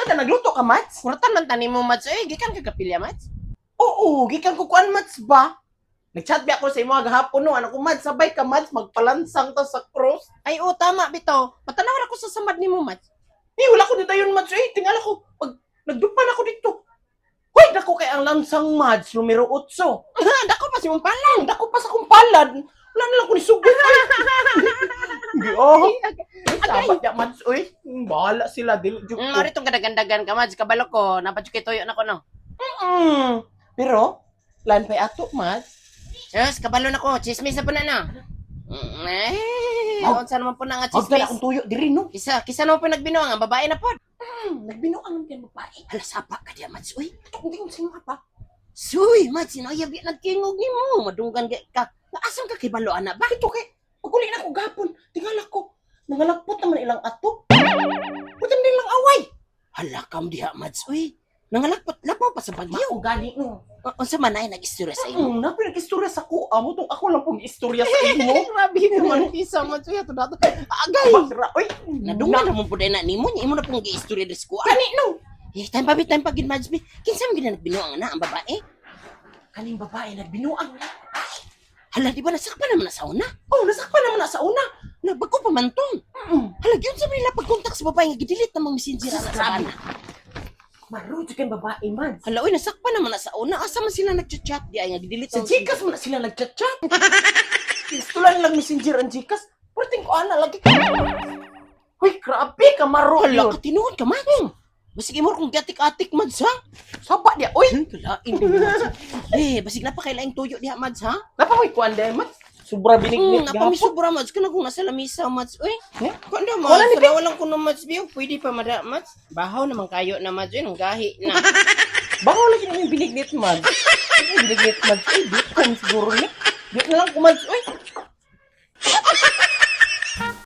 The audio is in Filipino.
ka nagluto ka, Mads? Kuratan man tanim mo, Mads. Uy, gikan ka kapilya, Mads. Oo, gikan ko kuan, Mads ba? Nag-chat ba ako sa imo gahapon no, ano ko, Mads, sabay ka, Mads, magpalansang ta sa cross. Ay, oo, tama, bitaw. Matanaw ako sa samad ni mo, Mads. Wala ko dito yun, Mads. Tingala ko, pag nagdupan ako dito. Hoy, dako kay ang lansang, Mads, numero 8. Dako pa si mong palang. Dako pa sa kong palad. Wala na lang ko ni sugod. Oh, sabat ya, Mads, uy. Bahala sila, dili juk ko. Mari tong kadagandagan ka, Mads. Kabalo ko. Napadyo kay toyo na ko, no? Pero, lan pa'y ato, Mads. Yes, kabalo na ko. Chismis na po na na. Unsa naman po na nga Huwag na chismis. akong tuyo, diri, no? Kisa naman po nagbinuang. Ang babae na po. Nagbinuang ng yan, babae. Hala, sapa ka diya, Mads. Uy. Hindi ko sino pa. Suy, Mads. Sinayabi nagkingog ni mo. Madunggan ka. Naasam ka kay balo, anak. Bakit to kay? Paguli na ko gapon. Tingala ko. Nangalagpot naman ilang ato. Putan din lang away. Hala, kam diha, Mads. Uy. Nangalakpot. Lapaw pa sa bagyo. Mao gani no. Unsa man ay nag-istorya sa imo? Napinag-istorya sa ko. Amo tong ako lang pong istorya sa imo. Grabe naman isa, Mads. Uy, ato dato. Agay. Basra, oy. Nadungan naman po na nimo. Imo na pong gi-istorya des ko. Kani no. Time pa gid, Mads. Kinsa man gid nagbinuang na ang babae? Kaning babae nagbinuang. Hala, di ba nasakpan naman na sa una? Oh, nasakpan naman na sa una. Nagbago pa man tong. Hala, yun sa nila pag-contact sa babae nga gidelete namang messenger na sa Grabe. bana. Marujo kay babae man. Hala, uy, nasakpan naman na sa una. Asa man sila nag-chat di ay nga gidelete. Sa Gcash mo na sila nagchat-chat. Gusto lang messenger ang Gcash. Perting ko ana lagi. Hoy, grabe ka maro. Hala, katinuod ka man. Basig imo kung gatik-atik, Mads, ha? Saba dia, oy. Kalain din, Mads. Basig na pa kailaing tuyo diha, Mads, ha? Napakoy kuan day, Mads. Sobra binignit Napamisubra, Mads. Kana kung nasa lamisa, Mads. Uy, kanda, Wala Mads. ni Kalawalang ko na, Mads. Biyo, pwede pa, Mads. Bahaw naman kayo na, Mads. Yun, ang gahi na. Baka lagi namin binignit, Mads. Binignit, Mads. Ay, di ko siguro ni. Di na lang ko, Mads. Oy,